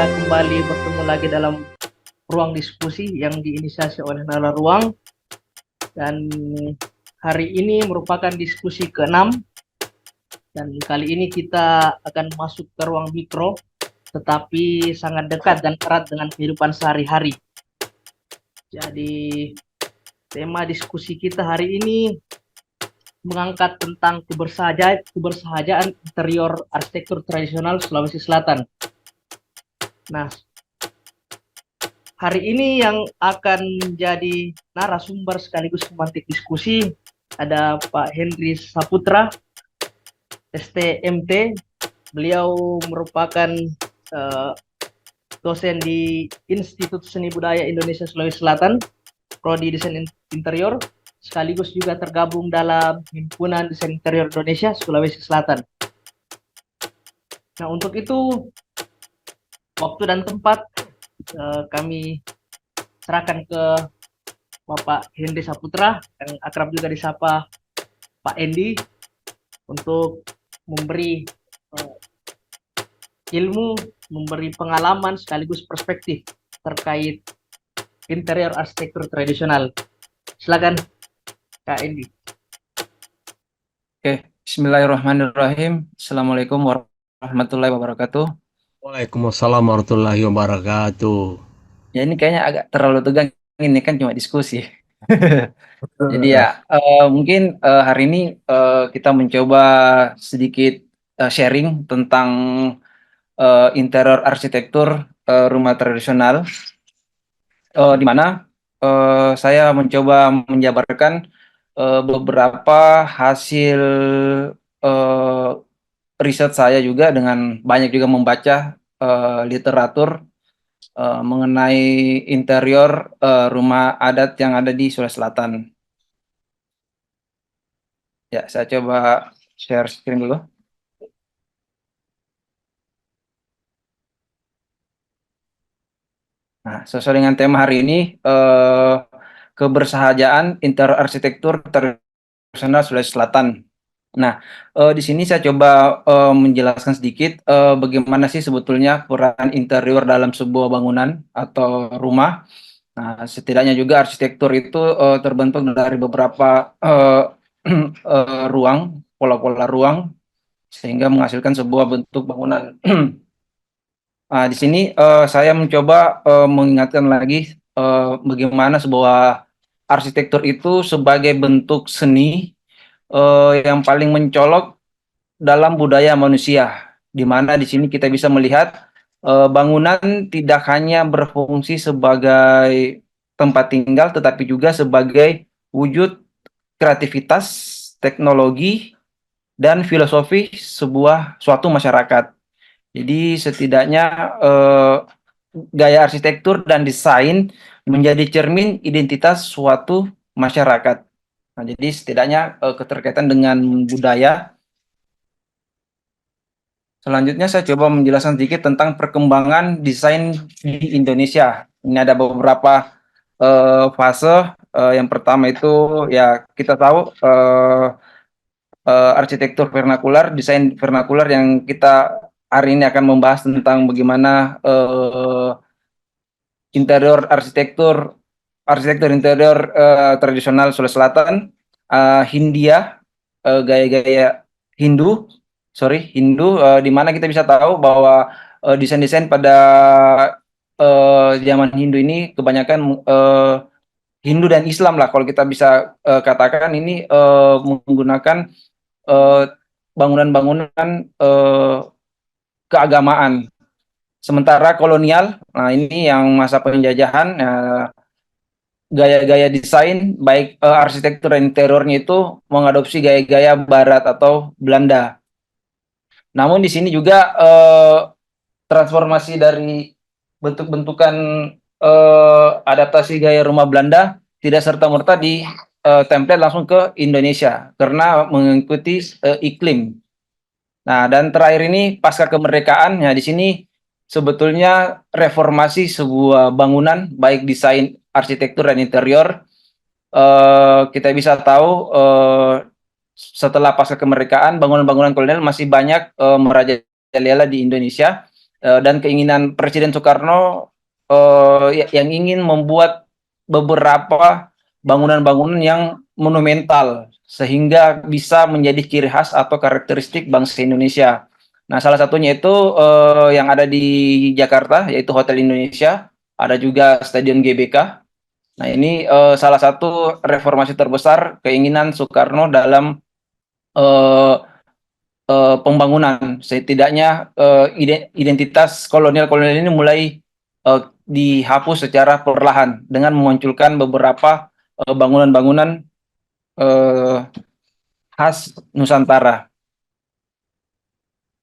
kita kembali bertemu lagi dalam ruang diskusi yang diinisiasi oleh Nala Ruang, dan hari ini merupakan diskusi ke-6, dan kali ini kita akan masuk ke ruang mikro tetapi sangat dekat dan erat dengan kehidupan sehari-hari. Jadi tema diskusi kita hari ini mengangkat tentang kebersahajaan interior arsitektur tradisional Sulawesi Selatan. Nah, hari ini yang akan menjadi narasumber sekaligus pemantik diskusi ada Pak Henry Saputra, STMT. Beliau merupakan dosen di Institut Seni Budaya Indonesia Sulawesi Selatan, Prodi Desain Interior, sekaligus juga tergabung dalam Himpunan Desain Interior Indonesia Sulawesi Selatan. Nah, untuk itu waktu dan tempat kami serahkan ke Bapak Henry Saputra yang akrab juga disapa Pak Endi untuk memberi ilmu, memberi pengalaman sekaligus perspektif terkait interior arsitektur tradisional. Silakan Kak Endi. Oke, bismillahirrahmanirrahim. Assalamualaikum warahmatullahi wabarakatuh. Waalaikumsalam warahmatullahi wabarakatuh. Ya ini kayaknya agak terlalu tegang, ini kan cuma diskusi. Jadi ya mungkin hari ini kita mencoba sedikit sharing tentang interior arsitektur rumah tradisional, di mana saya mencoba menjabarkan beberapa hasil riset saya juga dengan banyak juga membaca literatur mengenai interior rumah adat yang ada di Sulawesi Selatan. Ya, saya coba share screen dulu. Nah, sesuai dengan tema hari ini, kebersahajaan interior arsitektur tradisional Sulawesi Selatan. Nah, di sini saya coba menjelaskan sedikit bagaimana sih sebetulnya peran interior dalam sebuah bangunan atau rumah. Nah, setidaknya juga arsitektur itu terbentuk dari beberapa ruang, pola-pola ruang, sehingga menghasilkan sebuah bentuk bangunan. Nah, di sini saya mencoba mengingatkan lagi bagaimana sebuah arsitektur itu sebagai bentuk seni yang paling mencolok dalam budaya manusia, di mana di sini kita bisa melihat bangunan tidak hanya berfungsi sebagai tempat tinggal, tetapi juga sebagai wujud kreativitas, teknologi, dan filosofi suatu masyarakat. Jadi setidaknya gaya arsitektur dan desain menjadi cermin identitas suatu masyarakat. Nah, jadi setidaknya keterkaitan dengan budaya. Selanjutnya saya coba menjelaskan sedikit tentang perkembangan desain di Indonesia. Ini ada beberapa fase. Yang pertama itu ya kita tahu arsitektur vernakular, desain vernakular yang kita hari ini akan membahas tentang bagaimana arsitektur interior tradisional Sulawesi Selatan, Hindia, gaya-gaya Hindu, di mana kita bisa tahu bahwa desain-desain pada zaman Hindu ini kebanyakan Hindu dan Islam lah, kalau kita bisa katakan ini menggunakan bangunan-bangunan keagamaan. Sementara kolonial, nah ini yang masa penjajahan, gaya-gaya desain baik arsitektur dan interiornya itu mengadopsi gaya-gaya Barat atau Belanda. Namun di sini juga transformasi dari bentuk-bentukan adaptasi gaya rumah Belanda tidak serta-merta di template langsung ke Indonesia karena mengikuti iklim. Nah, dan terakhir ini pasca kemerdekaan, ya di sini sebetulnya reformasi sebuah bangunan, baik desain arsitektur dan interior, kita bisa tahu setelah pasca kemerdekaan, bangunan-bangunan kolonial masih banyak merajalela di Indonesia, dan keinginan Presiden Soekarno yang ingin membuat beberapa bangunan-bangunan yang monumental sehingga bisa menjadi ciri khas atau karakteristik bangsa Indonesia. Nah, salah satunya itu yang ada di Jakarta, yaitu Hotel Indonesia, ada juga Stadion GBK. Nah, ini salah satu reformasi terbesar keinginan Soekarno dalam eh, pembangunan. Setidaknya identitas kolonial-kolonial ini mulai dihapus secara perlahan dengan memunculkan beberapa bangunan-bangunan khas Nusantara.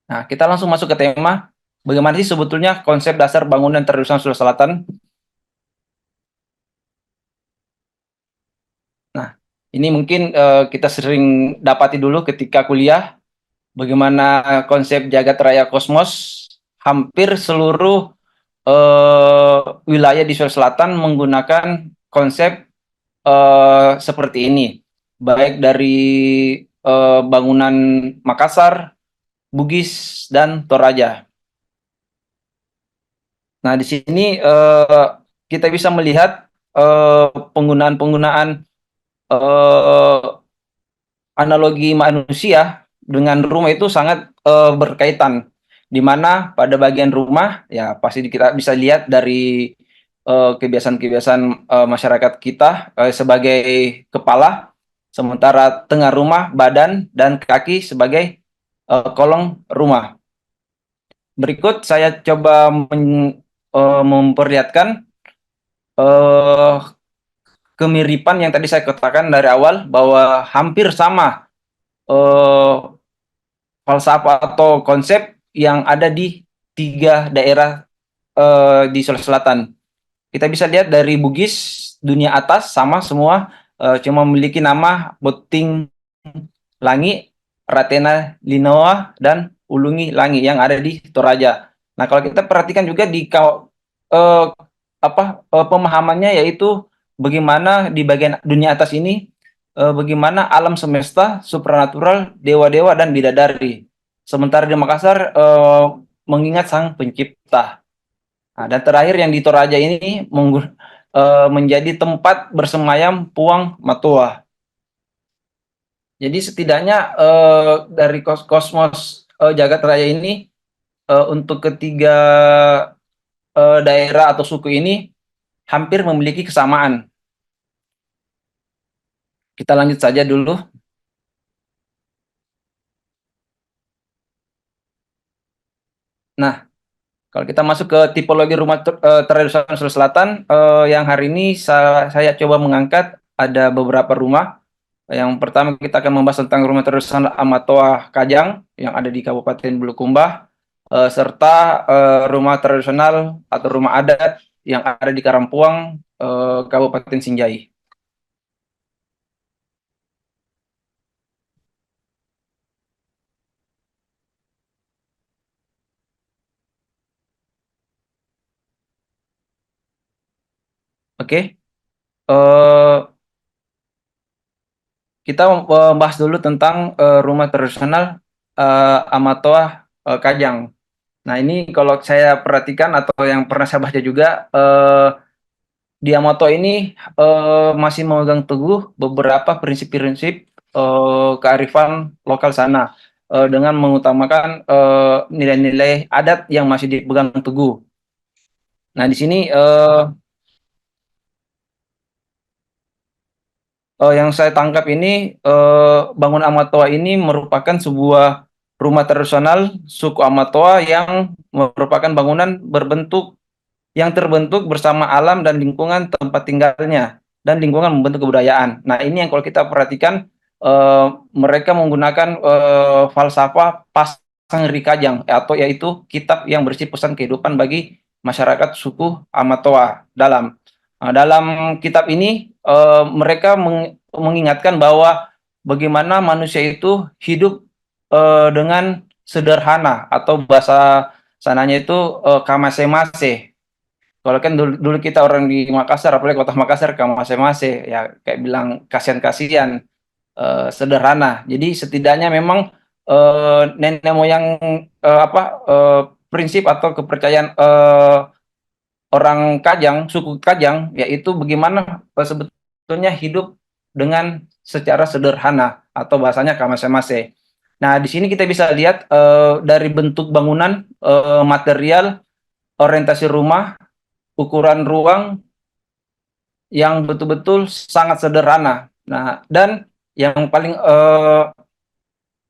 Nah, kita langsung masuk ke tema. Bagaimana sih sebetulnya konsep dasar bangunan tradisional Sulawesi Selatan? Nah, ini mungkin kita sering dapati dulu ketika kuliah, bagaimana konsep jagat raya kosmos. Hampir seluruh wilayah di Sulawesi Selatan menggunakan konsep seperti ini, baik dari bangunan Makassar, Bugis, dan Toraja. Nah, di sini kita bisa melihat penggunaan-penggunaan analogi manusia dengan rumah itu sangat berkaitan, di mana pada bagian rumah ya pasti kita bisa lihat dari kebiasaan-kebiasaan masyarakat kita sebagai kepala, sementara tengah rumah badan dan kaki sebagai kolong rumah. Berikut saya coba memperlihatkan kemiripan yang tadi saya katakan dari awal bahwa hampir sama falsafah atau konsep yang ada di 3 daerah di Sulawesi Selatan. Kita bisa lihat dari Bugis, dunia atas sama semua, cuma memiliki nama Boting Langi, Ratena Linoa, dan Ulungi Langi yang ada di Toraja. Nah, kalau kita perhatikan juga di pemahamannya, yaitu bagaimana di bagian dunia atas ini bagaimana alam semesta, supranatural, dewa-dewa dan bidadari. Sementara di Makassar mengingat sang pencipta. Nah, dan terakhir yang di Toraja ini menjadi tempat bersemayam Puang Matua. Jadi setidaknya dari kosmos jagat raya ini untuk ketiga daerah atau suku ini hampir memiliki kesamaan. Kita lanjut saja dulu. Nah, kalau kita masuk ke tipologi rumah tradisional Sulawesi Selatan, yang hari ini saya coba mengangkat ada beberapa rumah. Yang pertama kita akan membahas tentang rumah tradisional Amatoa Kajang yang ada di Kabupaten Bulukumba, serta rumah tradisional atau rumah adat yang ada di Karampuang, Kabupaten Sinjai. Oke, kita membahas dulu tentang rumah tradisional Amatoa Kajang. Nah, ini kalau saya perhatikan atau yang pernah saya baca juga, di Amatoa ini masih memegang teguh beberapa prinsip-prinsip kearifan lokal sana dengan mengutamakan nilai-nilai adat yang masih dipegang teguh. Nah, di sini yang saya tangkap ini bangun Amatoa ini merupakan sebuah rumah tradisional suku Amatoa yang merupakan bangunan yang terbentuk bersama alam dan lingkungan tempat tinggalnya dan lingkungan membentuk kebudayaan. Nah, ini yang kalau kita perhatikan mereka menggunakan falsafah Pasang Rikajang atau yaitu kitab yang berisi pesan kehidupan bagi masyarakat suku Amatoa. Dalam kitab ini mereka mengingatkan bahwa bagaimana manusia itu hidup dengan sederhana atau bahasa sananya itu kamase-mase. Kalau kan dulu kita orang di Makassar, apalagi kota Makassar, kamase-mase, ya kayak bilang kasihan-kasihan, sederhana. Jadi setidaknya memang nenek moyang prinsip atau kepercayaan orang Kajang, suku Kajang, yaitu bagaimana sebetulnya hidup dengan secara sederhana atau bahasanya kamase-mase. Nah, di sini kita bisa lihat dari bentuk bangunan, material, orientasi rumah, ukuran ruang yang betul-betul sangat sederhana. Nah, dan yang paling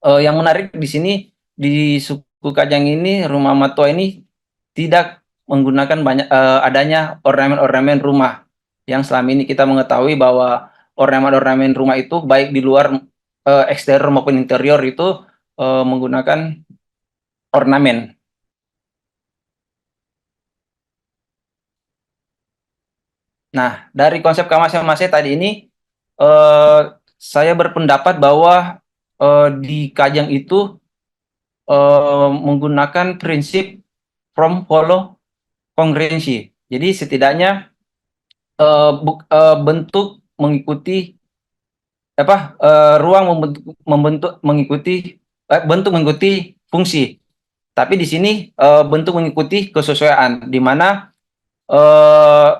yang menarik di sini di suku Kajang ini, rumah Matua ini tidak menggunakan banyak adanya ornamen-ornamen rumah yang selama ini kita mengetahui bahwa ornamen-ornamen rumah itu baik di luar eksterior maupun interior itu menggunakan ornamen. Nah, dari konsep kamase-mase tadi ini eh, saya berpendapat bahwa di Kajang itu menggunakan prinsip from follow kongruensi. Jadi setidaknya bentuk mengikuti ruang membentuk mengikuti bentuk mengikuti fungsi. Tapi di sini bentuk mengikuti kesesuaian, di mana eh,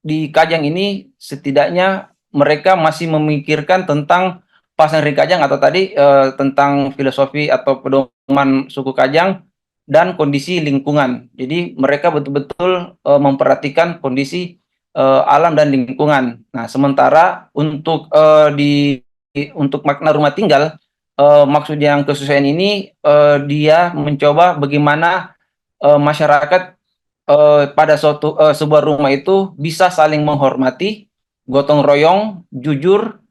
di Kajang ini setidaknya mereka masih memikirkan tentang pasang dari Kajang atau tadi tentang filosofi atau pedoman suku Kajang dan kondisi lingkungan. Jadi mereka betul-betul memperhatikan kondisi alam dan lingkungan. Nah, sementara untuk untuk makna rumah tinggal, maksud yang kesesuaian ini dia mencoba bagaimana masyarakat pada suatu sebuah rumah itu bisa saling menghormati, gotong royong, jujur,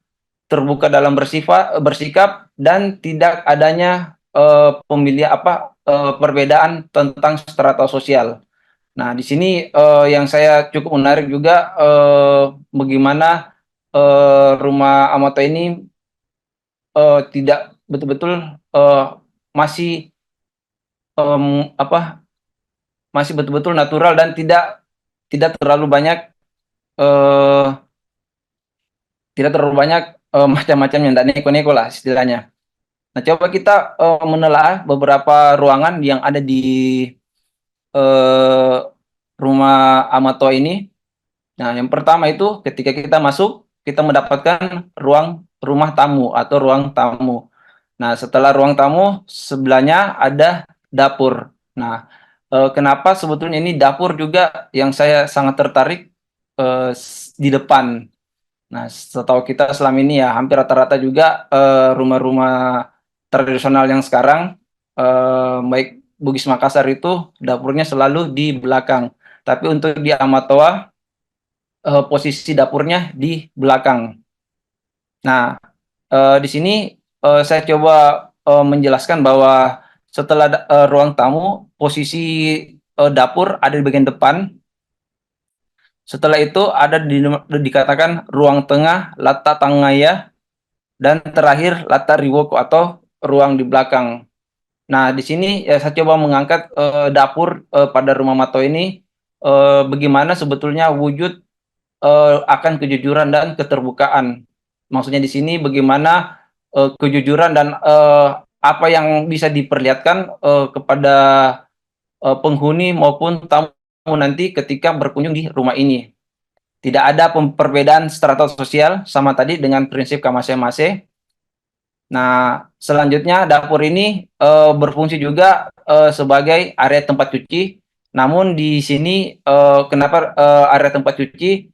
terbuka dalam bersikap dan tidak adanya perbedaan tentang strata sosial. Nah, di sini yang saya cukup menarik juga bagaimana rumah Amato ini tidak betul-betul masih masih betul-betul natural dan tidak terlalu banyak eh, macam-macamnya, tidak neko-neko lah istilahnya. Nah, coba kita menelaah beberapa ruangan yang ada di eh, rumah Amato ini. Nah, yang pertama itu ketika kita masuk, kita mendapatkan rumah tamu atau ruang tamu. Nah, setelah ruang tamu, sebelahnya ada dapur. Nah, kenapa sebetulnya ini dapur juga yang saya sangat tertarik di depan. Nah, setahu kita selama ini ya hampir rata-rata juga rumah-rumah tradisional yang sekarang, baik Bugis Makassar itu dapurnya selalu di belakang. Tapi untuk di Amatoa, posisi dapurnya di belakang. Nah, di sini saya coba menjelaskan bahwa setelah ruang tamu, posisi dapur ada di bagian depan. Setelah itu ada dikatakan ruang tengah, lata tangaya, dan terakhir lata riwoko atau ruang di belakang. Nah, di sini ya, saya coba mengangkat dapur pada rumah Mato ini, bagaimana sebetulnya wujud akan kejujuran dan keterbukaan. Maksudnya di sini bagaimana kejujuran dan apa yang bisa diperlihatkan kepada penghuni maupun tamu nanti ketika berkunjung di rumah ini. Tidak ada perbedaan strata sosial sama tadi dengan prinsip kamase-mase. Nah, selanjutnya dapur ini berfungsi juga sebagai area tempat cuci. Namun di sini kenapa area tempat cuci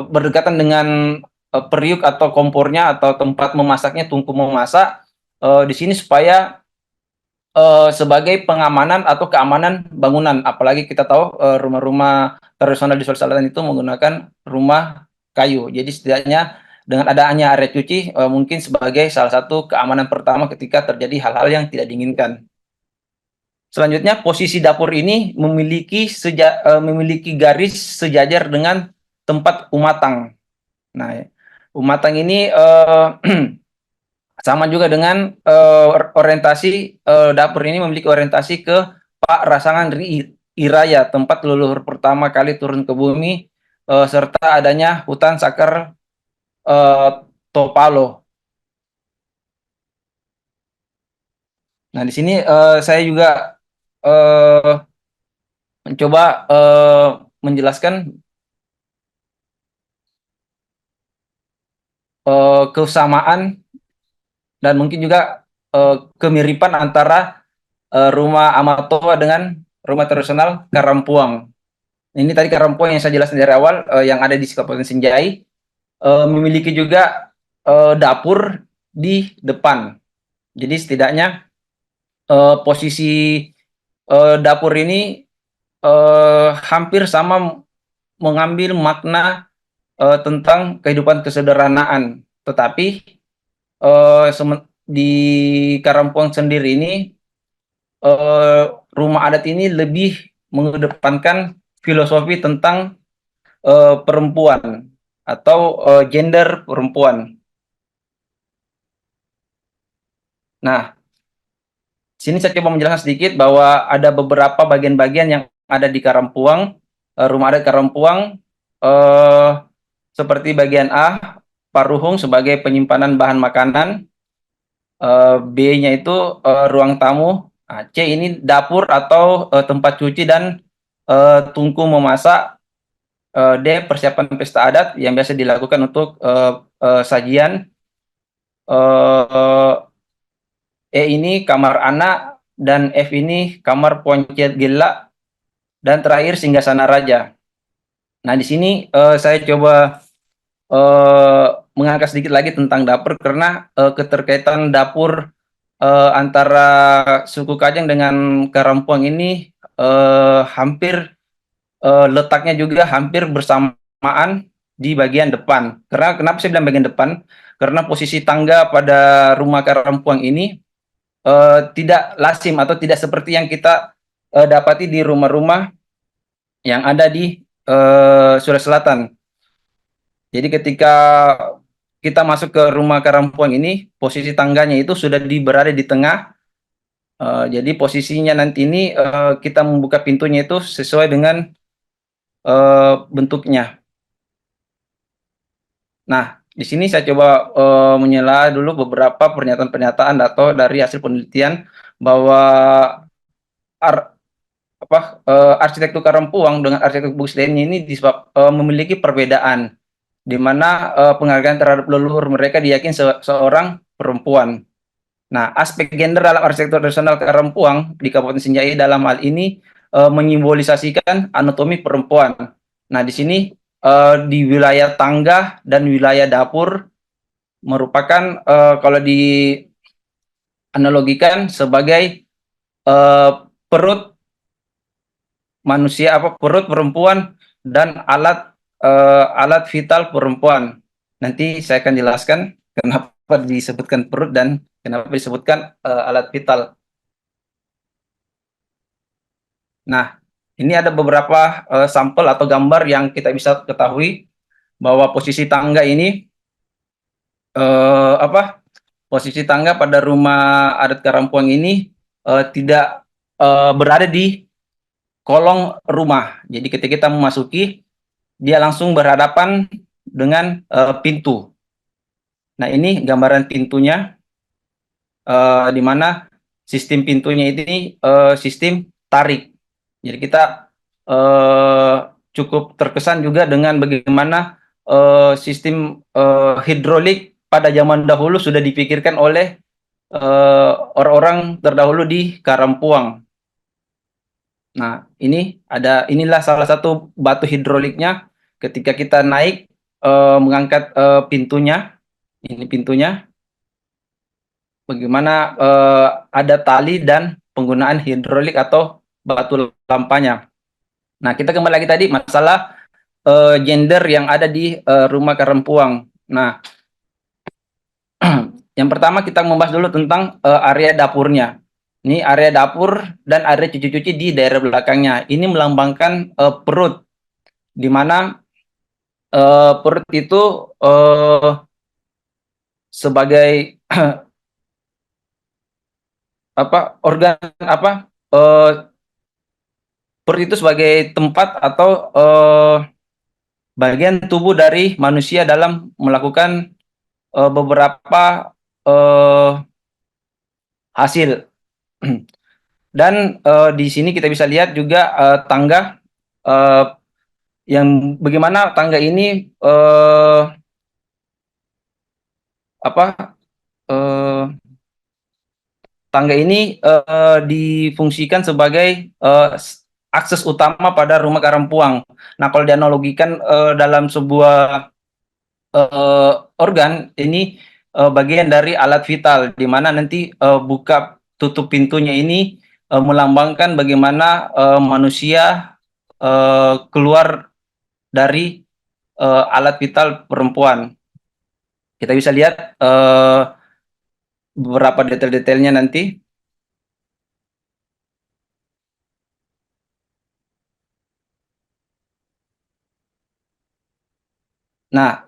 berdekatan dengan periuk atau kompornya atau tempat memasaknya, tungku memasak di sini supaya sebagai pengamanan atau keamanan bangunan. Apalagi kita tahu rumah-rumah tradisional di Sulawesi Selatan itu menggunakan rumah kayu. Jadi setidaknya dengan adanya area cuci mungkin sebagai salah satu keamanan pertama ketika terjadi hal-hal yang tidak diinginkan. Selanjutnya posisi dapur ini memiliki garis sejajar dengan tempat umatang. Nah, umatang ini sama juga dengan orientasi dapur ini memiliki orientasi ke Pak Rasangan Iraya, tempat leluhur pertama kali turun ke bumi, serta adanya hutan sakar Topalo. Nah, di sini saya juga eh, mencoba menjelaskan kesamaan dan mungkin juga kemiripan antara rumah Amatoa dengan rumah tradisional Karampuang. Ini tadi Karampuang yang saya jelaskan dari awal yang ada di Kabupaten Sinjai memiliki juga dapur di depan. Jadi setidaknya posisi dapur ini hampir sama mengambil makna tentang kehidupan kesederhanaan. Tetapi di Karampuang sendiri ini rumah adat ini lebih mengedepankan filosofi tentang perempuan atau gender perempuan. Nah, sini saya coba menjelaskan sedikit bahwa ada beberapa bagian-bagian yang ada di Karampuang, rumah adat Karampuang, eh, seperti bagian A, paruhung sebagai penyimpanan bahan makanan, B-nya itu ruang tamu, nah, C ini dapur atau tempat cuci dan tungku memasak, D persiapan pesta adat yang biasa dilakukan untuk sajian, eh, E ini kamar anak, dan F ini kamar poncet gila, dan terakhir singgasana raja. Nah, di sini saya coba mengangkat sedikit lagi tentang dapur karena keterkaitan dapur antara suku Kajang dengan Karampuang ini hampir letaknya juga hampir bersamaan di bagian depan. Karena kenapa saya bilang bagian depan? Karena posisi tangga pada rumah Karampuang ini tidak lazim atau tidak seperti yang kita dapati di rumah-rumah yang ada di Sulawesi Selatan. Jadi ketika kita masuk ke rumah Karampuang ini, posisi tangganya itu sudah berada di tengah. Jadi posisinya nanti ini kita membuka pintunya itu sesuai dengan bentuknya. Nah, di sini saya coba menyela dulu beberapa pernyataan-pernyataan atau dari hasil penelitian bahwa arsitektur Karampuang dengan arsitektur Bugis lainnya ini memiliki perbedaan, di mana penghargaan terhadap leluhur mereka diyakini seorang perempuan. Nah, aspek gender dalam arsitektur tradisional Karampuang di Kabupaten Sinjai dalam hal ini menyimbolisasikan anatomi perempuan. Nah, di sini di wilayah tangga dan wilayah dapur merupakan kalau dianalogikan sebagai perut manusia, perut perempuan dan alat vital perempuan. Nanti saya akan jelaskan kenapa disebutkan perut dan kenapa disebutkan alat vital. Nah, ini ada beberapa sampel atau gambar yang kita bisa ketahui bahwa posisi tangga ini posisi tangga pada rumah adat Karampuang ini tidak berada di kolong rumah. Jadi ketika kita memasuki, dia langsung berhadapan dengan pintu. Nah, ini gambaran pintunya, di mana sistem pintunya ini sistem tarik. Jadi kita cukup terkesan juga dengan bagaimana sistem hidrolik pada zaman dahulu sudah dipikirkan oleh orang-orang terdahulu di Karampuang. Nah, inilah salah satu batu hidroliknya ketika kita naik mengangkat pintunya. Ini pintunya. Bagaimana ada tali dan penggunaan hidrolik atau batu lampanya. Nah, kita kembali lagi tadi masalah gender yang ada di rumah Karampuang. Nah, yang pertama kita membahas dulu tentang area dapurnya. Ini area dapur dan area cuci-cuci di daerah belakangnya. Ini melambangkan perut, di mana perut itu sebagai organ perut itu sebagai tempat atau bagian tubuh dari manusia dalam melakukan beberapa hasil. Dan di sini kita bisa lihat juga tangga yang bagaimana tangga ini apa tangga ini difungsikan sebagai akses utama pada rumah Karampuang. Nah, kalau dianalogikan dalam sebuah organ ini bagian dari alat vital, di mana nanti buka tutup pintunya ini melambangkan bagaimana manusia keluar dari alat vital perempuan. Kita bisa lihat beberapa detail-detailnya nanti. Nah,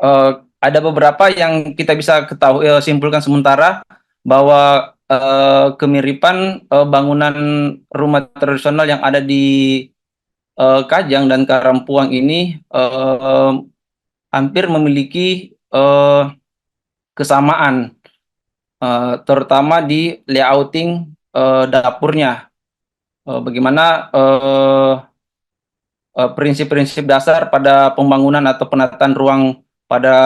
ada beberapa yang kita bisa ketahui simpulkan sementara bahwa kemiripan bangunan rumah tradisional yang ada di Kajang dan Karampuang ini hampir memiliki kesamaan, terutama di layouting dapurnya. Bagaimana prinsip-prinsip dasar pada pembangunan atau penataan ruang pada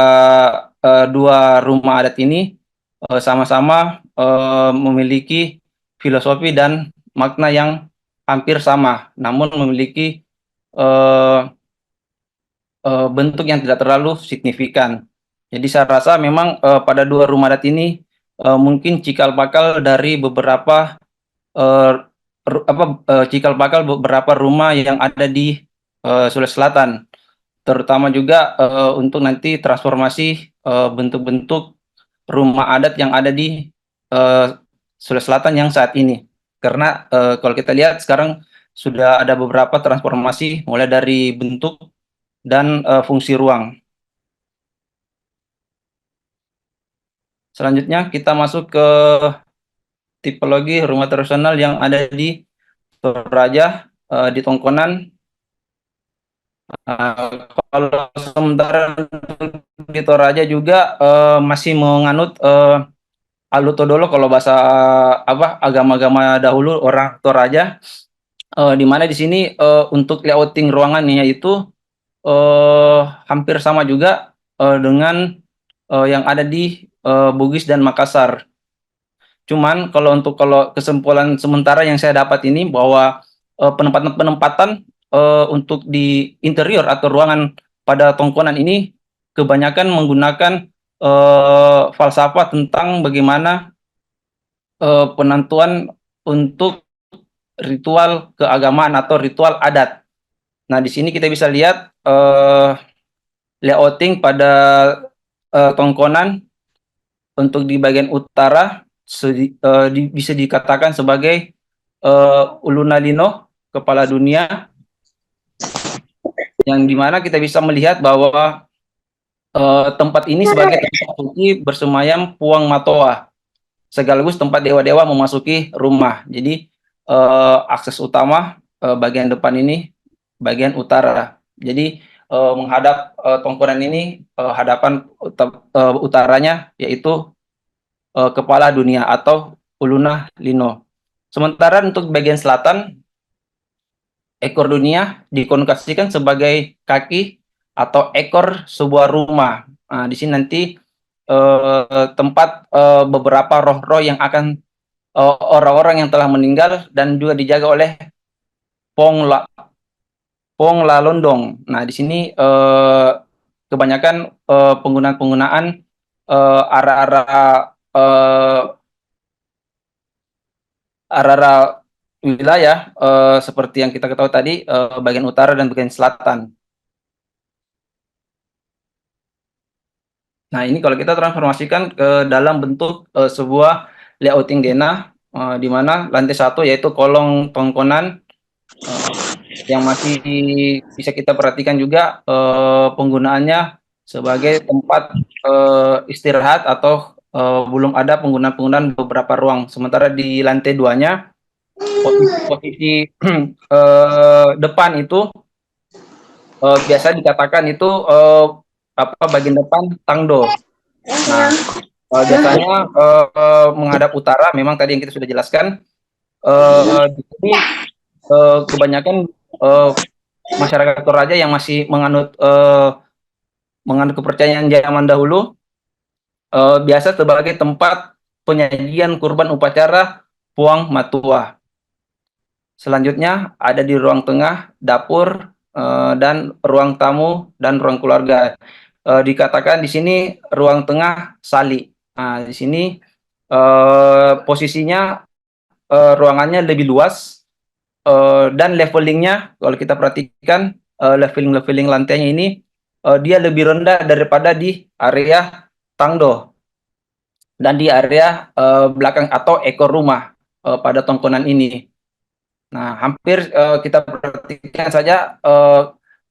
dua rumah adat ini sama-sama memiliki filosofi dan makna yang hampir sama, namun memiliki bentuk yang tidak terlalu signifikan. Jadi saya rasa memang pada dua rumah adat ini mungkin cikal bakal dari beberapa cikal bakal beberapa rumah yang ada di Sulawesi Selatan, terutama juga untuk nanti transformasi bentuk-bentuk rumah adat yang ada di Sulawesi Selatan yang saat ini. Karena kalau kita lihat sekarang sudah ada beberapa transformasi mulai dari bentuk dan fungsi ruang. Selanjutnya kita masuk ke tipologi rumah tradisional yang ada di Toraja, di Tongkonan. Kalau sementara di Toraja juga masih menganut Alutodolo kalau bahasa agama-agama dahulu orang Toraja, di mana di sini untuk layouting ruangannya itu hampir sama juga dengan yang ada di Bugis dan Makassar. Cuman kalau kesimpulan sementara yang saya dapat ini bahwa penempatan untuk di interior atau ruangan pada Tongkonan ini kebanyakan menggunakan falsafah tentang bagaimana penentuan untuk ritual keagamaan atau ritual adat. Nah, di sini kita bisa lihat layouting pada Tongkonan untuk di bagian utara bisa dikatakan sebagai Ulunalino, kepala dunia, yang dimana kita bisa melihat bahwa tempat ini sebagai tempat suci bersemayam Puang Matoa, sekaligus tempat dewa-dewa memasuki rumah. Jadi akses utama bagian depan ini bagian utara. Jadi menghadap Tongkonan ini hadapan utaranya yaitu kepala dunia atau Uluna Lino. Sementara untuk bagian selatan, ekor dunia dikonotasikan sebagai kaki atau ekor sebuah rumah. Nah, di sini nanti tempat beberapa roh-roh yang akan orang-orang yang telah meninggal dan juga dijaga oleh Pong Lalondong. Nah, di sini kebanyakan penggunaan arah-arah wilayah seperti yang kita ketahui tadi, bagian utara dan bagian selatan. Nah, ini kalau kita transformasikan ke dalam bentuk sebuah layouting denah, di mana lantai 1 yaitu kolong Tongkonan, yang masih bisa kita perhatikan juga penggunaannya sebagai tempat istirahat atau belum ada penggunaan beberapa ruang. Sementara di lantai 2-nya posisi depan itu biasa dikatakan itu bagian depan tangdo. Nah, biasanya menghadap utara, memang tadi yang kita sudah jelaskan, Di sini kebanyakan masyarakat Toraja yang masih menganut kepercayaan zaman dahulu, biasa sebagai tempat penyajian kurban upacara Puang Matua. Selanjutnya ada di ruang tengah dapur, dan ruang tamu dan ruang keluarga. Dikatakan di sini ruang tengah sali. Nah, di sini posisinya ruangannya lebih luas, dan levelingnya kalau kita perhatikan, leveling lantainya ini dia lebih rendah daripada di area tangdo dan di area belakang atau ekor rumah pada tongkonan ini. Nah, hampir kita perhatikan saja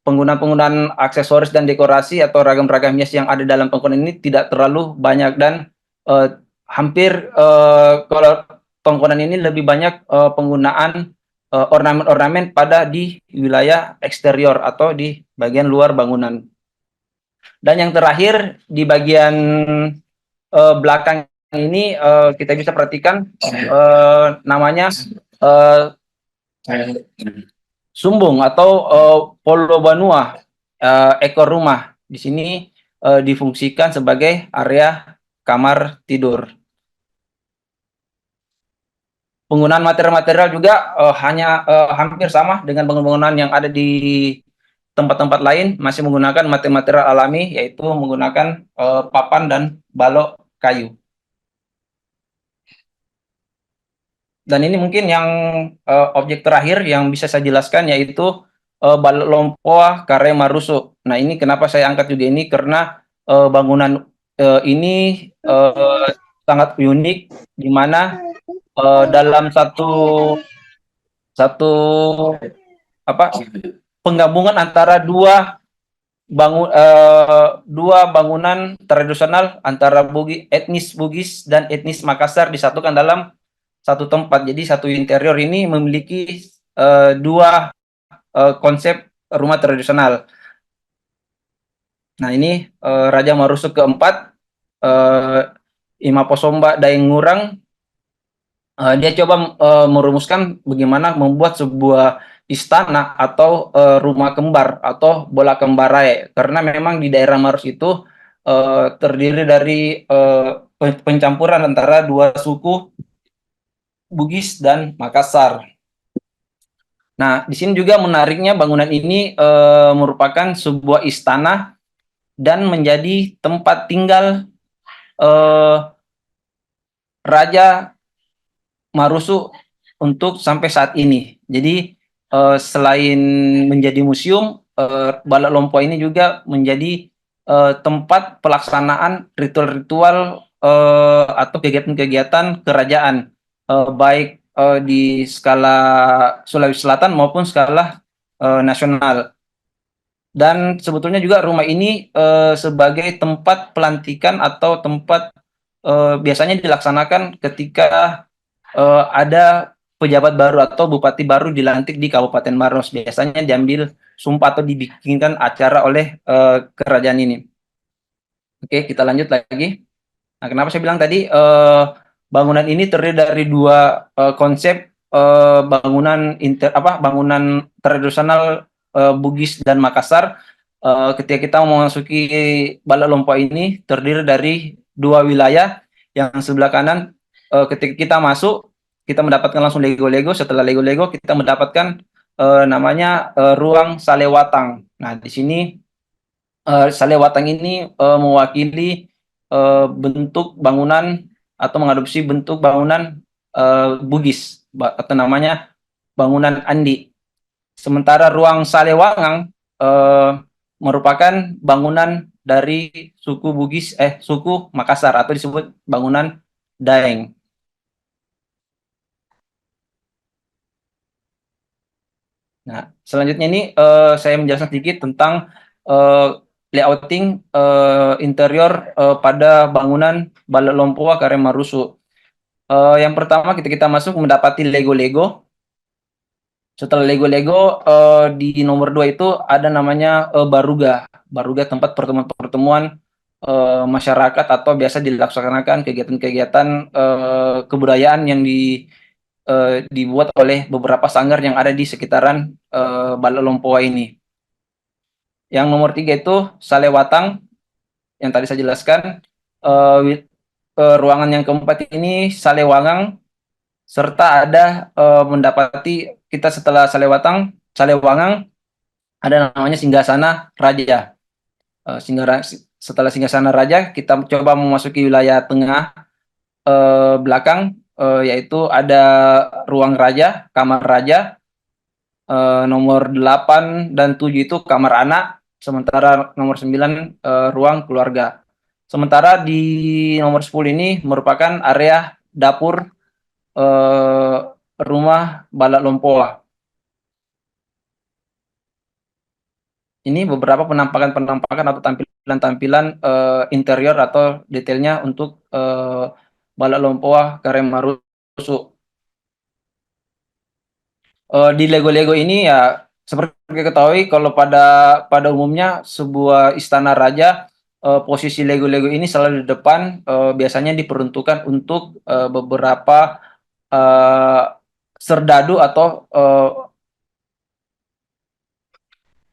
penggunaan-penggunaan aksesoris dan dekorasi atau ragam-ragam hias yang ada dalam tongkonan ini tidak terlalu banyak, dan hampir kalau tongkonan ini lebih banyak penggunaan ornamen-ornamen pada di wilayah eksterior atau di bagian luar bangunan. Dan yang terakhir di bagian belakang ini kita bisa perhatikan namanya sumbung atau polo banua, ekor rumah. Di sini difungsikan sebagai area kamar tidur. Penggunaan material-material juga hanya hampir sama dengan bangunan-bangunan yang ada di tempat-tempat lain, masih menggunakan material alami, yaitu menggunakan papan dan balok kayu. Dan ini mungkin yang objek terakhir yang bisa saya jelaskan, yaitu balok lompoa kare marusu. Nah, ini kenapa saya angkat juga ini karena bangunan ini sangat unik, di mana dalam satu penggabungan antara dua bangunan tradisional antara etnis Bugis dan etnis Makassar disatukan dalam satu tempat. Jadi satu interior ini memiliki dua konsep rumah tradisional. Nah, ini Raja Marusu keempat, Ima Posomba Daeng Ngurang, dia coba merumuskan bagaimana membuat sebuah istana atau rumah kembar atau bola kembarai, karena memang di daerah Marus itu terdiri dari pencampuran antara dua suku Bugis dan Makassar. Nah, di sini juga menariknya bangunan ini merupakan sebuah istana dan menjadi tempat tinggal Raja Marusu untuk sampai saat ini. Jadi selain menjadi museum, Balak Lompoa ini juga menjadi tempat pelaksanaan ritual-ritual atau kegiatan-kegiatan kerajaan, baik di skala Sulawesi Selatan maupun skala nasional. Dan sebetulnya juga rumah ini sebagai tempat pelantikan atau tempat biasanya dilaksanakan ketika ada pejabat baru atau bupati baru dilantik di Kabupaten Maros. Biasanya diambil sumpah atau dibikinkan acara oleh kerajaan ini. Oke, kita lanjut lagi. Nah, kenapa saya bilang tadi bangunan ini terdiri dari dua konsep bangunan tradisional Bugis dan Makassar. Ketika kita memasuki Balak Lompoa ini terdiri dari dua wilayah. Yang sebelah kanan, ketika kita masuk, kita mendapatkan langsung Lego-Lego. Setelah Lego-Lego, kita mendapatkan namanya ruang Salewatang. Nah, di sini Salewatang ini mewakili bentuk bangunan atau mengadopsi bentuk bangunan Bugis atau namanya bangunan Andi. Sementara ruang Salewangang merupakan bangunan dari suku Makassar atau disebut bangunan Daeng. Nah, selanjutnya ini saya menjelaskan sedikit tentang layouting interior pada bangunan Balak Lompoa Kare Marusu. Yang pertama kita masuk mendapati Lego-Lego. Setelah Lego-Lego di nomor 2 itu ada namanya Baruga. Baruga tempat pertemuan-pertemuan masyarakat atau biasa dilaksanakan kegiatan-kegiatan kebudayaan yang dibuat oleh beberapa sanggar yang ada di sekitaran Balak Lompoa ini. Yang nomor 3 itu Salewatang yang tadi saya jelaskan. Ruangan yang keempat ini Salewangang, serta ada mendapati kita setelah Salewangang ada namanya Singgasana Raja. Setelah Singgasana Raja kita coba memasuki wilayah tengah belakang, yaitu ada ruang raja, kamar raja. Nomor 8 dan 7 itu kamar anak, sementara nomor 9 ruang keluarga. Sementara di nomor 10 ini merupakan area dapur rumah Balak Lompoa. Ini beberapa penampakan atau tampilan-tampilan interior atau detailnya untuk Balak Lompoa Karemarusu. Di Lego-Lego ini ya seperti diketahui kalau pada umumnya sebuah istana raja, posisi Lego-Lego ini selalu di depan, biasanya diperuntukkan untuk beberapa serdadu atau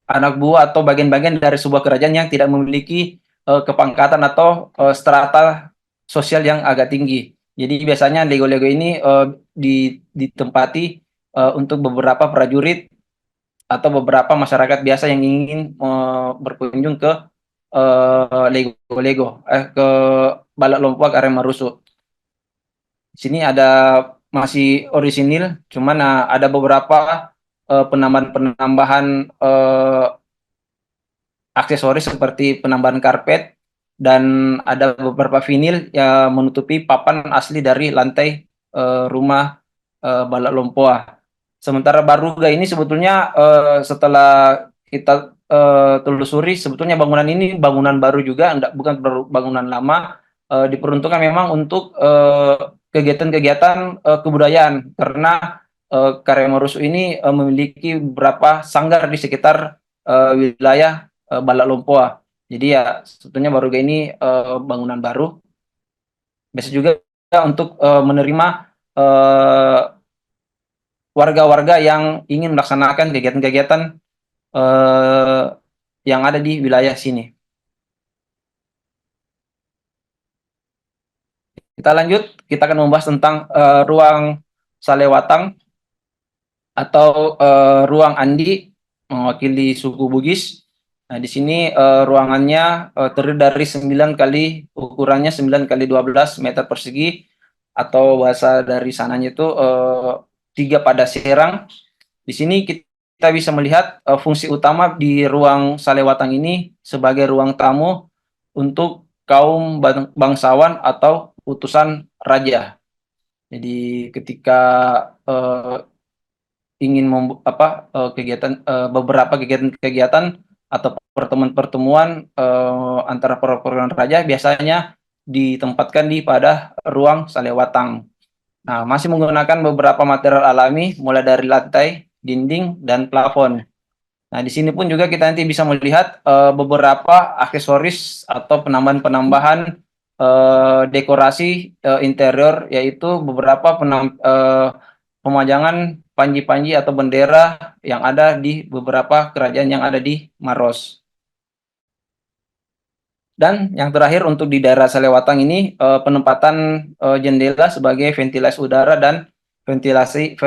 anak buah atau bagian-bagian dari sebuah kerajaan yang tidak memiliki kepangkatan atau strata sosial yang agak tinggi. Jadi biasanya Lego-Lego ini ditempati untuk beberapa prajurit atau beberapa masyarakat biasa yang ingin berkunjung ke Lego-Lego ke Balak Lompoa Karemarusu. Di sini ada masih orisinil, cuman ada beberapa penambahan-penambahan aksesoris seperti penambahan karpet, dan ada beberapa vinil yang menutupi papan asli dari lantai rumah Balak Lompoa. Sementara Baruga ini sebetulnya setelah kita telusuri, sebetulnya bangunan ini bangunan baru juga, bukan bangunan lama, diperuntukkan memang untuk kegiatan-kegiatan kebudayaan, karena Karemarusu ini memiliki beberapa sanggar di sekitar wilayah Balak Lompoa. Jadi ya sebetulnya Baruga ini bangunan baru. Biasa juga untuk menerima warga-warga yang ingin melaksanakan kegiatan-kegiatan yang ada di wilayah sini. Kita lanjut, kita akan membahas tentang ruang Salewatang atau ruang Andi mewakili suku Bugis. Nah, di sini ruangannya terdiri dari 9 kali, ukurannya 9 kali 12 meter persegi, atau bahasa dari sananya itu 3 pada serang. Di sini kita bisa melihat fungsi utama di ruang Salewatang ini sebagai ruang tamu untuk kaum bangsawan atau utusan raja. Jadi ketika ingin beberapa kegiatan-kegiatan atau pertemuan-pertemuan antara perwakilan raja biasanya ditempatkan pada ruang Salewatang. Nah, masih menggunakan beberapa material alami, mulai dari lantai, dinding, dan plafon. Nah, di sini pun juga kita nanti bisa melihat beberapa aksesoris atau penambahan-penambahan dekorasi interior, yaitu beberapa pemajangan panji-panji atau bendera yang ada di beberapa kerajaan yang ada di Maros. Dan yang terakhir untuk di daerah Salewatang ini penempatan jendela sebagai ventilasi udara dan ventilasi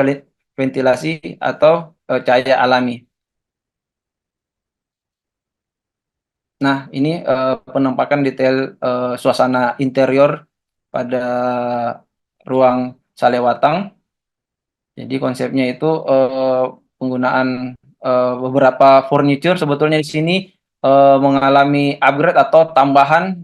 atau cahaya alami. Nah, ini penampakan detail suasana interior pada ruang Salewatang. Jadi konsepnya itu penggunaan beberapa furniture sebetulnya di sini mengalami upgrade atau tambahan.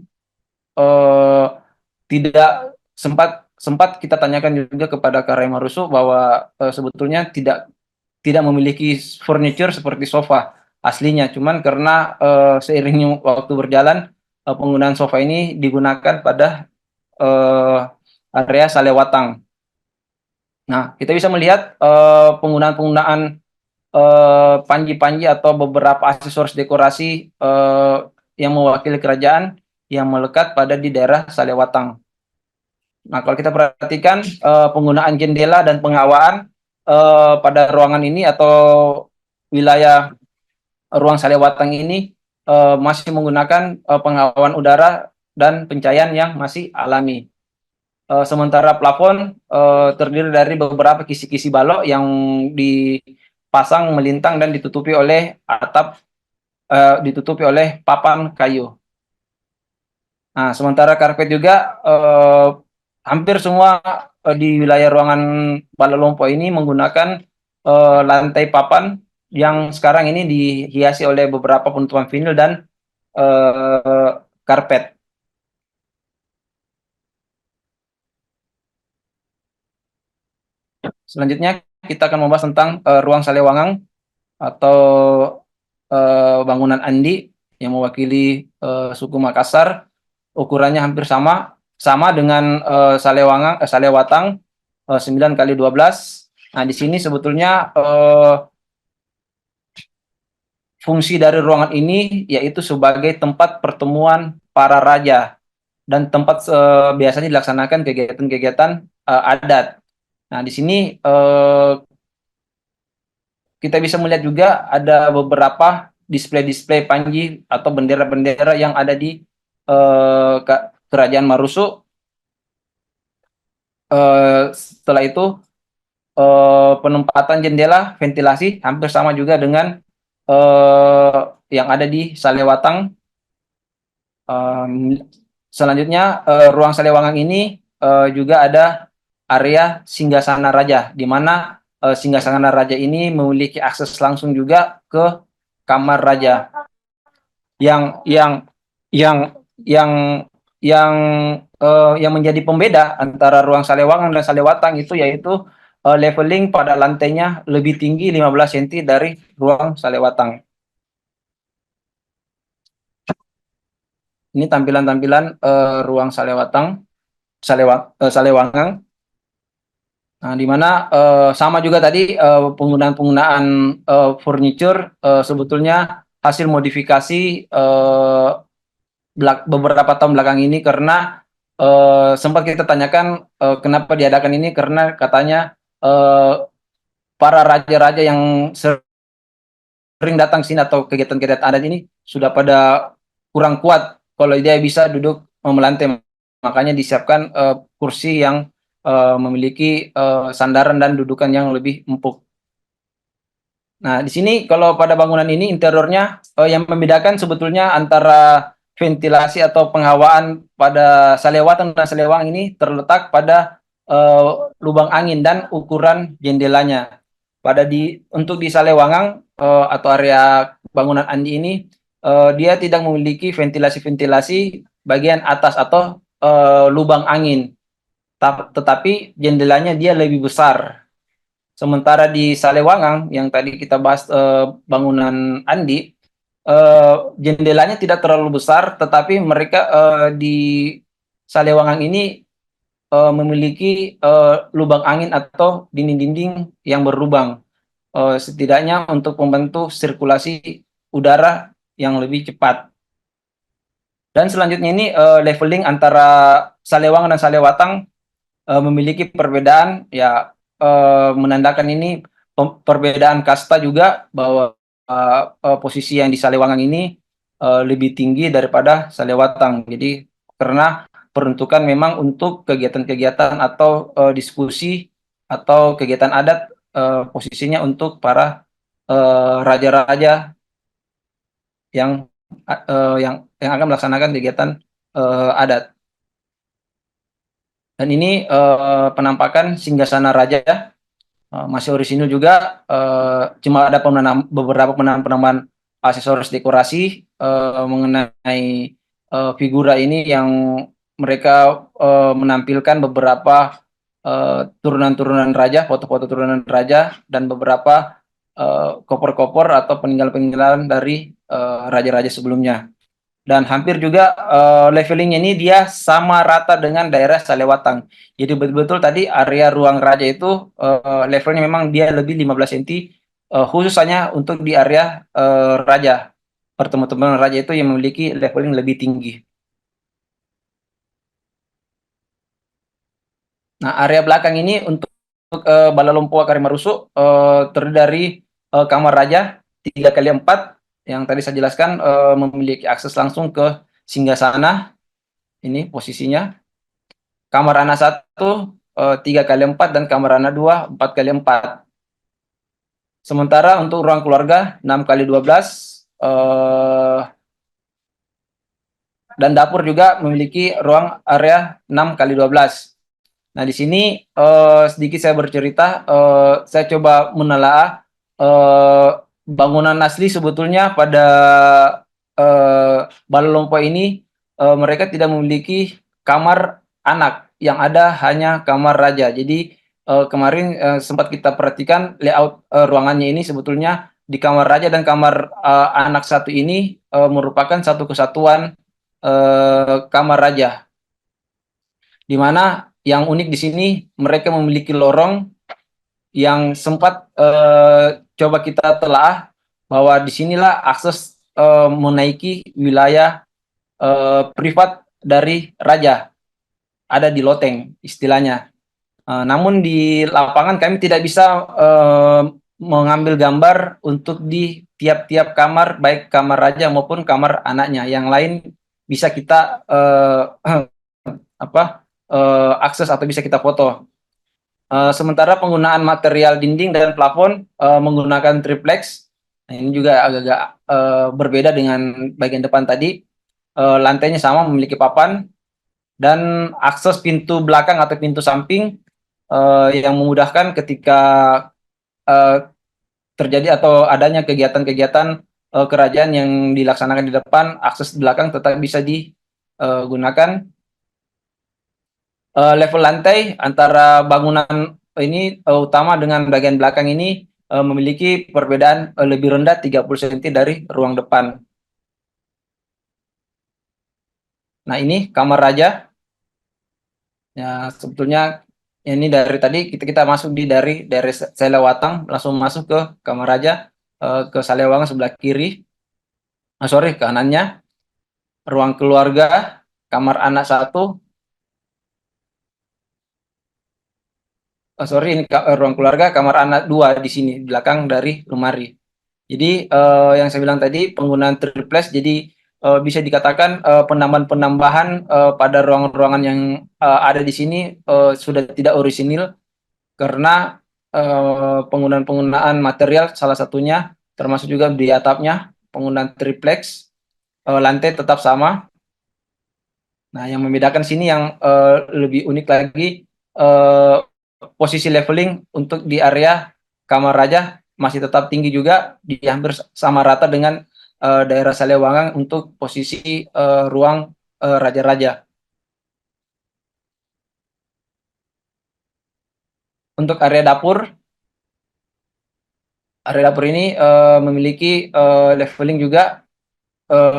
Tidak sempat kita tanyakan juga kepada Karemarusu bahwa sebetulnya tidak memiliki furniture seperti sofa aslinya, cuman karena seiringnya waktu berjalan penggunaan sofa ini digunakan pada area Salewatang. Nah, kita bisa melihat penggunaan panji-panji atau beberapa aksesoris dekorasi yang mewakili kerajaan yang melekat pada di daerah Salewatang. Nah, kalau kita perhatikan penggunaan jendela dan penghawaan pada ruangan ini atau wilayah ruang Salewatang ini masih menggunakan penghawaan udara dan pencahayaan yang masih alami. Sementara plafon terdiri dari beberapa kisi-kisi balok yang dipasang melintang dan ditutupi oleh atap, ditutupi oleh papan kayu. Nah, sementara karpet juga hampir semua di wilayah ruangan Balalompo ini menggunakan lantai papan yang sekarang ini dihiasi oleh beberapa penutupan vinil dan karpet. Selanjutnya kita akan membahas tentang ruang Salewangang atau bangunan Andi yang mewakili suku Makassar. Ukurannya hampir sama dengan Salewatang 9 kali 12. Nah, di sini sebetulnya fungsi dari ruangan ini yaitu sebagai tempat pertemuan para raja dan tempat biasanya dilaksanakan kegiatan-kegiatan adat. Nah, di sini kita bisa melihat juga ada beberapa display-display panji atau bendera-bendera yang ada di Kerajaan Marusu. Setelah itu penempatan jendela ventilasi hampir sama juga dengan yang ada di Salewatang. Selanjutnya ruang Salewangang ini juga ada area Singgasana Raja, di mana Singgasana Raja ini memiliki akses langsung juga ke kamar raja. Yang yang yang yang menjadi pembeda antara ruang Salewangang dan Salewatang itu yaitu leveling pada lantainya lebih tinggi 15 cm dari ruang Salewatang. Ini tampilan-tampilan ruang Salewangang. Nah, di mana sama juga tadi penggunaan furniture sebetulnya hasil modifikasi beberapa tahun belakang ini karena sempat kita tanyakan kenapa diadakan ini karena katanya para raja-raja yang sering datang sini atau kegiatan-kegiatan adat ini sudah pada kurang kuat kalau dia bisa duduk memelantai, makanya disiapkan kursi yang memiliki sandaran dan dudukan yang lebih empuk. Nah, di sini kalau pada bangunan ini interiornya yang membedakan sebetulnya antara ventilasi atau penghawaan pada Salewatang dan Salewang ini terletak pada lubang angin dan ukuran jendelanya. Untuk di Salewangang atau area bangunan Andi ini dia tidak memiliki ventilasi-ventilasi bagian atas atau lubang angin, tetapi jendelanya dia lebih besar. Sementara di Salewangang yang tadi kita bahas bangunan Andi, jendelanya tidak terlalu besar, tetapi mereka di Salewangang ini memiliki lubang angin atau dinding-dinding yang berlubang, setidaknya untuk membantu sirkulasi udara yang lebih cepat. Dan selanjutnya ini leveling antara Salewangang dan Salewatang memiliki perbedaan, ya menandakan ini perbedaan kasta juga, bahwa posisi yang di Salewangang ini lebih tinggi daripada Salewatang. Jadi karena peruntukan memang untuk kegiatan-kegiatan atau diskusi atau kegiatan adat, posisinya untuk para raja-raja yang yang akan melaksanakan kegiatan adat. Dan ini penampakan Singgasana Raja, masih orisinil juga, cuma ada beberapa penambahan aksesoris dekorasi mengenai figura ini yang mereka menampilkan beberapa turunan-turunan raja, foto-foto turunan raja, dan beberapa koper-koper atau peninggalan-peninggalan dari raja-raja sebelumnya. Dan hampir juga levelingnya ini dia sama rata dengan daerah Salewatang. Jadi betul-betul tadi area ruang raja itu levelnya memang dia lebih 15 cm, khusus hanya untuk di area raja. Pertemuan-pertemuan raja itu yang memiliki leveling lebih tinggi. Nah, area belakang ini untuk Balalompoa Karimarusu terdiri dari kamar raja 3x4 yang tadi saya jelaskan memiliki akses langsung ke singgasana. Ini posisinya. Kamar anak 1 3x4 dan kamar anak 2 4x4. Sementara untuk ruang keluarga 6x12 dan dapur juga memiliki ruang area 6x12. Nah, di sini sedikit saya bercerita, saya coba menelaah bangunan asli sebetulnya pada Balalompoa ini mereka tidak memiliki kamar anak, yang ada hanya kamar raja. Jadi kemarin sempat kita perhatikan layout ruangannya ini sebetulnya di kamar raja dan kamar anak satu ini merupakan satu kesatuan kamar raja, di mana yang unik di sini mereka memiliki lorong yang sempat coba kita telah bahwa disinilah akses menaiki wilayah privat dari raja, ada di loteng istilahnya. Namun di lapangan kami tidak bisa mengambil gambar untuk di tiap-tiap kamar, baik kamar raja maupun kamar anaknya. Yang lain bisa kita akses atau bisa kita foto. Sementara penggunaan material dinding dan plafon menggunakan triplex. Nah, ini juga agak-agak berbeda dengan bagian depan tadi. Lantainya sama, memiliki papan, dan akses pintu belakang atau pintu samping yang memudahkan ketika terjadi atau adanya kegiatan-kegiatan kerajaan yang dilaksanakan di depan, akses belakang tetap bisa digunakan. Level lantai antara bangunan ini utama dengan bagian belakang ini memiliki perbedaan lebih rendah 30 cm dari ruang depan. Nah, ini kamar raja. Ya, sebetulnya ini dari tadi kita masuk dari Salewatang langsung masuk ke kamar raja, ke Salewangan sebelah kiri. Kanannya. Ruang keluarga, kamar anak 1. Ini ruang keluarga, kamar anak 2 di sini, di belakang dari lemari. Jadi yang saya bilang tadi, penggunaan triplex, jadi bisa dikatakan penambahan-penambahan pada ruangan-ruangan yang ada di sini sudah tidak orisinil, karena penggunaan-penggunaan material salah satunya, termasuk juga di atapnya, penggunaan triplex, lantai tetap sama. Nah, yang membedakan sini yang lebih unik lagi, posisi leveling untuk di area kamar raja masih tetap tinggi juga, di hampir sama rata dengan daerah Salewangan untuk posisi ruang raja-raja. Untuk area dapur ini memiliki leveling juga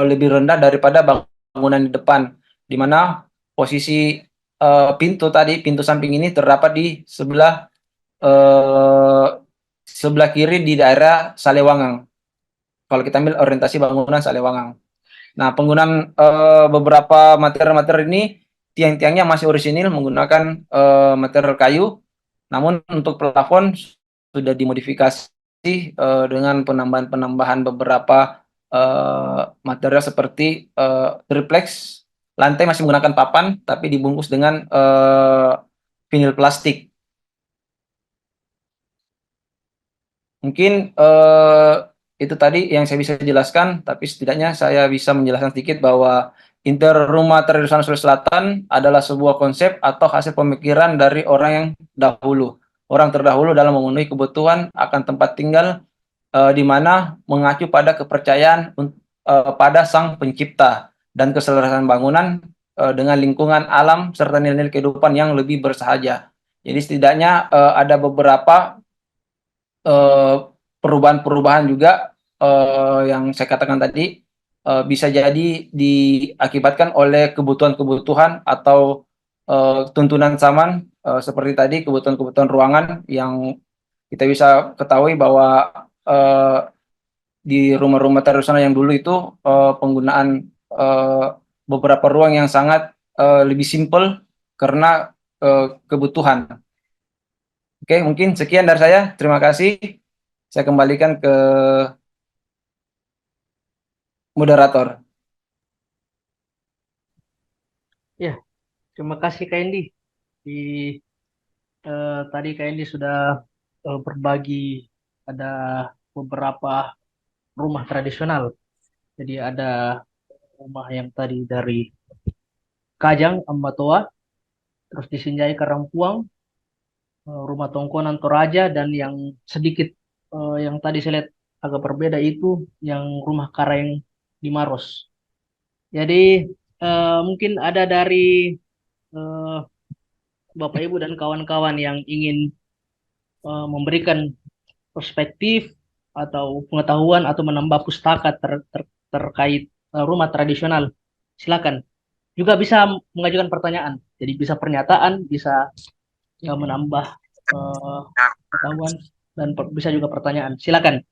lebih rendah daripada bangunan di depan, di mana posisi pintu samping ini terdapat di sebelah kiri di daerah Salewangan. Kalau kita ambil orientasi bangunan Salewangan. Nah, penggunaan beberapa material-material ini, tiang-tiangnya masih orisinil menggunakan material kayu, namun untuk plafon sudah dimodifikasi dengan penambahan-penambahan beberapa material seperti triplex. Lantai masih menggunakan papan, tapi dibungkus dengan vinil plastik. Mungkin itu tadi yang saya bisa jelaskan, tapi setidaknya saya bisa menjelaskan sedikit bahwa interior rumah tradisional Sulawesi Selatan adalah sebuah konsep atau hasil pemikiran dari orang yang dahulu. Orang terdahulu dalam memenuhi kebutuhan akan tempat tinggal di mana mengacu pada kepercayaan pada Sang Pencipta dan keselarasan bangunan dengan lingkungan alam serta nilai-nilai kehidupan yang lebih bersahaja. Jadi setidaknya ada beberapa perubahan-perubahan juga yang saya katakan tadi bisa jadi diakibatkan oleh kebutuhan-kebutuhan atau tuntunan zaman, seperti tadi kebutuhan-kebutuhan ruangan yang kita bisa ketahui bahwa di rumah-rumah tradisional yang dulu itu penggunaan beberapa ruang yang sangat lebih simpel, karena kebutuhan. Oke, mungkin sekian dari saya. Terima kasih. Saya kembalikan ke moderator. Ya, terima kasih Kak Endi. Di tadi Kak Endi sudah berbagi ada beberapa rumah tradisional. Jadi ada rumah yang tadi dari Kajang, Ambatoa, terus di Sinjai Karangpuang, rumah Tongkonan Toraja, dan yang sedikit yang tadi saya lihat agak berbeda itu yang rumah Karang di Maros. Jadi mungkin ada dari eh, Bapak Ibu dan kawan-kawan yang ingin memberikan perspektif atau pengetahuan atau menambah pustaka terkait rumah tradisional. Silakan. Juga bisa mengajukan pertanyaan. Jadi bisa pernyataan, bisa menambah eh, pengetahuan, dan bisa juga pertanyaan. Silakan.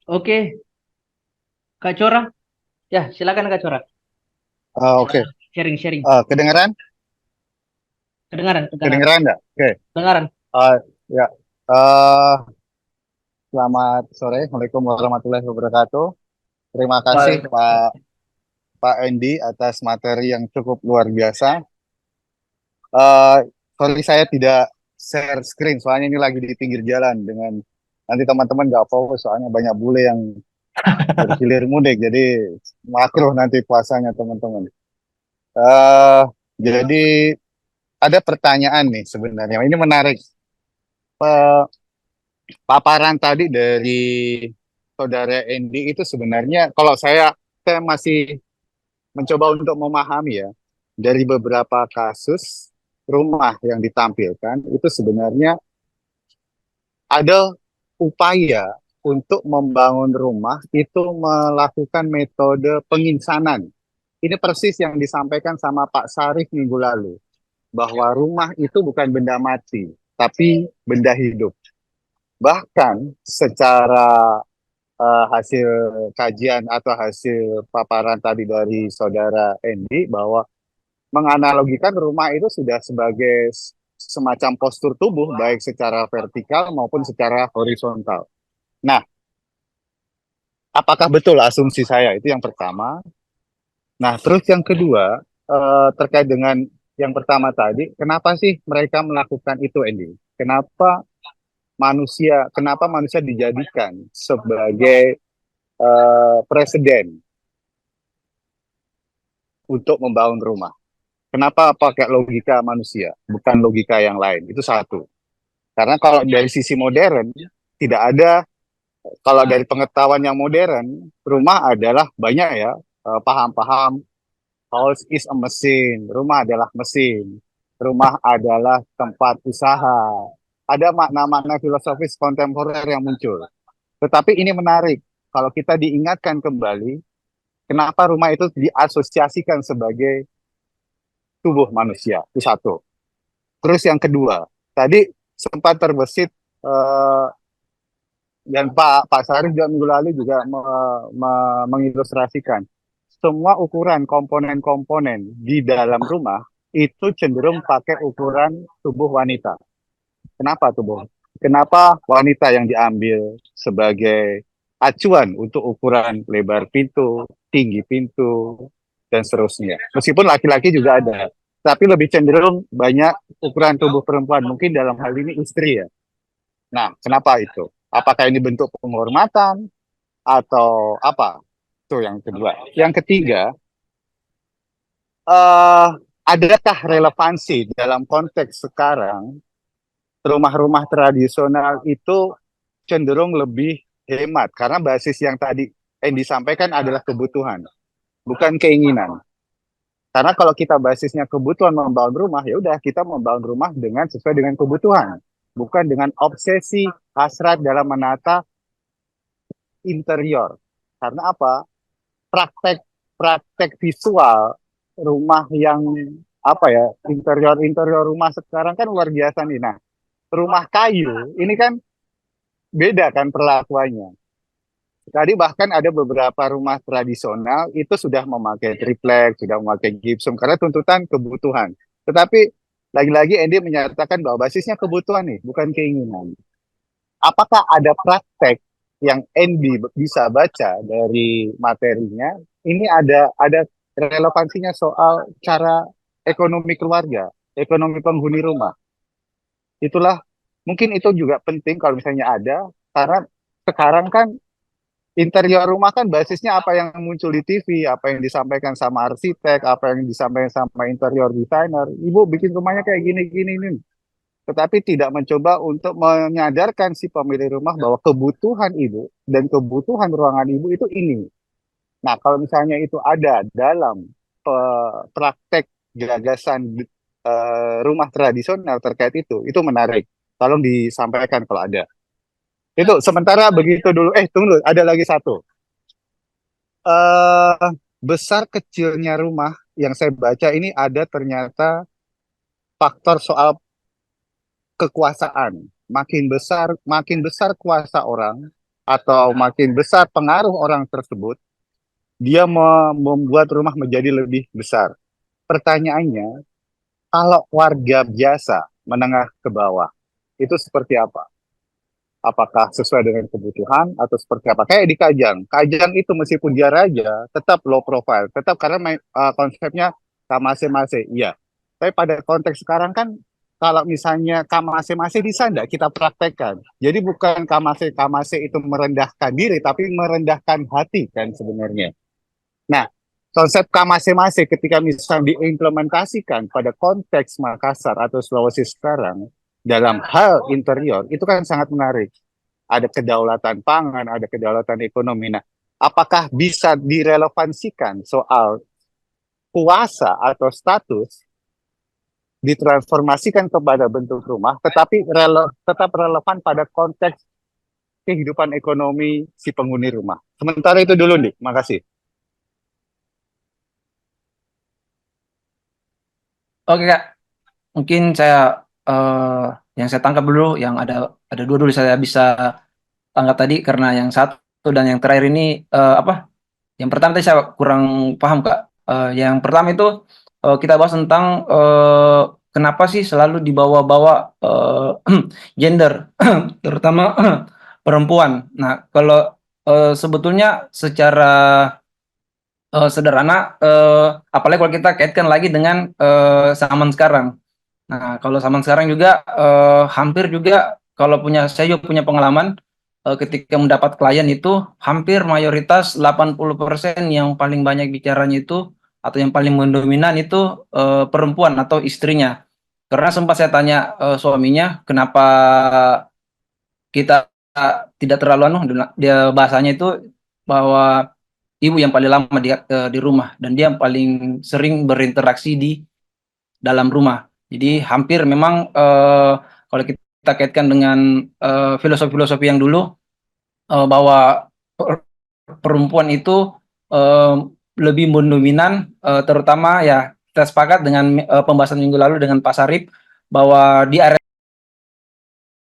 Oke, Kak Cora. Ya, silakan Kak Cora. Oke. Sharing-sharing. Kedengeran? Kedengaran, kedengaran. Kedengeran nggak? Oke. Kedengaran. Ya. Eh, Selamat sore. Assalamualaikum warahmatullahi wabarakatuh. Terima kasih Waalaikumsalam. Pak Endi atas materi yang cukup luar biasa. Eh, Sorry saya tidak share screen, soalnya ini lagi di pinggir jalan dengan nanti teman-teman nggak fokus, soalnya banyak bule yang berhilir mudik, jadi makruh nanti puasanya teman-teman. Eh, jadi ada pertanyaan nih sebenarnya. Ini menarik. Eh, Paparan tadi dari saudara Endi itu sebenarnya kalau saya masih mencoba untuk memahami ya dari beberapa kasus rumah yang ditampilkan itu sebenarnya ada upaya untuk membangun rumah itu melakukan metode penginsanan. Ini persis yang disampaikan sama Pak Sarif minggu lalu bahwa rumah itu bukan benda mati tapi benda hidup. Bahkan secara hasil kajian atau hasil paparan tadi dari saudara Endi bahwa menganalogikan rumah itu sudah sebagai semacam postur tubuh baik secara vertikal maupun secara horizontal. Nah, apakah betul asumsi saya? Itu yang pertama. Nah, terus yang kedua terkait dengan yang pertama tadi, kenapa sih mereka melakukan itu, Endi? Kenapa manusia dijadikan sebagai presiden untuk membangun rumah? Kenapa pakai logika manusia, bukan logika yang lain? Itu satu. Karena kalau dari sisi modern, tidak ada, kalau dari pengetahuan yang modern, rumah adalah banyak ya, paham-paham, house is a machine, rumah adalah mesin, rumah adalah tempat usaha. Ada makna-makna filosofis kontemporer yang muncul. Tetapi ini menarik, kalau kita diingatkan kembali, kenapa rumah itu diasosiasikan sebagai tubuh manusia, itu satu. Terus yang kedua, tadi sempat terbesit dan Pak Sarif juga minggu lalu juga mengilustrasikan semua ukuran komponen-komponen di dalam rumah itu cenderung pakai ukuran tubuh wanita. Kenapa tubuh? Kenapa wanita yang diambil sebagai acuan untuk ukuran lebar pintu, tinggi pintu, dan seterusnya. Meskipun laki-laki juga ada, tapi lebih cenderung banyak ukuran tubuh perempuan. Mungkin dalam hal ini istri ya. Nah, kenapa itu? Apakah ini bentuk penghormatan atau apa? Itu yang kedua. Yang ketiga, eh adakah relevansi dalam konteks sekarang rumah-rumah tradisional itu cenderung lebih hemat karena basis yang tadi yang disampaikan adalah kebutuhan, bukan keinginan. Karena kalau kita basisnya kebutuhan membangun rumah, ya udah kita membangun rumah dengan sesuai dengan kebutuhan, bukan dengan obsesi hasrat dalam menata interior. Karena apa? Praktek praktek visual rumah yang apa ya, interior interior rumah sekarang kan luar biasa nih. Nah, rumah kayu ini kan beda kan perlakuannya. Tadi bahkan ada beberapa rumah tradisional itu sudah memakai triplek, sudah memakai gypsum karena tuntutan kebutuhan. Tetapi lagi-lagi Andy menyatakan bahwa basisnya kebutuhan nih, bukan keinginan. Apakah ada praktek yang Andy bisa baca dari materinya? Ini ada relevansinya soal cara ekonomi keluarga, ekonomi penghuni rumah. Itulah mungkin itu juga penting kalau misalnya ada, karena sekarang kan interior rumah kan basisnya apa yang muncul di TV, apa yang disampaikan sama arsitek, apa yang disampaikan sama interior designer. Ibu bikin rumahnya kayak gini-gini nih. Tetapi tidak mencoba untuk menyadarkan si pemilik rumah bahwa kebutuhan ibu dan kebutuhan ruangan ibu itu ini. Nah, kalau misalnya itu ada dalam praktek gagasan rumah tradisional terkait itu menarik. Tolong disampaikan kalau ada. Itu sementara begitu dulu. Tunggu, ada lagi satu. eh Besar kecilnya rumah yang saya baca ini ada ternyata faktor soal kekuasaan. Makin besar kuasa orang atau makin besar pengaruh orang tersebut, dia membuat rumah menjadi lebih besar. Pertanyaannya, kalau warga biasa menengah ke bawah, itu seperti apa? Apakah sesuai dengan kebutuhan atau seperti apa? Kayak di Kajang. Kajang itu meskipun dia raja, tetap low profile. Tetap karena konsepnya kamase-mase. Iya. Tapi pada konteks sekarang kan, kalau misalnya kamase-mase bisa enggak kita praktekkan. Jadi bukan kamase-kamase itu merendahkan diri, tapi merendahkan hati kan sebenarnya. Nah, konsep kamase-mase ketika misalnya diimplementasikan pada konteks Makassar atau Sulawesi sekarang, dalam hal interior, itu kan sangat menarik. Ada kedaulatan pangan, ada kedaulatan ekonomi. Nah, apakah bisa direlevansikan soal kuasa atau status ditransformasikan kepada bentuk rumah, tetapi tetap relevan pada konteks kehidupan ekonomi si penghuni rumah. Sementara itu dulu nih, makasih. Oke Kak, mungkin saya yang saya tangkap dulu, yang ada dua dulu saya bisa tangkap tadi karena yang satu dan yang terakhir ini apa? Yang pertama tadi saya kurang paham Kak. Yang pertama itu kita bahas tentang kenapa sih selalu dibawa-bawa gender, terutama perempuan. Nah, kalau sebetulnya secara sederhana, apalagi kalau kita kaitkan lagi dengan zaman sekarang. Nah, kalau zaman sekarang juga hampir juga kalau saya juga punya pengalaman ketika mendapat klien itu hampir mayoritas 80% yang paling banyak bicaranya itu atau yang paling mendominan itu perempuan atau istrinya. Karena sempat saya tanya suaminya kenapa kita tidak terlalu dia bahasanya itu bahwa ibu yang paling lama di rumah dan dia yang paling sering berinteraksi di dalam rumah. Jadi hampir memang kalau kita kaitkan dengan filosofi-filosofi yang dulu bahwa perempuan itu eh, lebih mendominan, terutama ya kita sepakat dengan pembahasan minggu lalu dengan Pak Sarip bahwa di area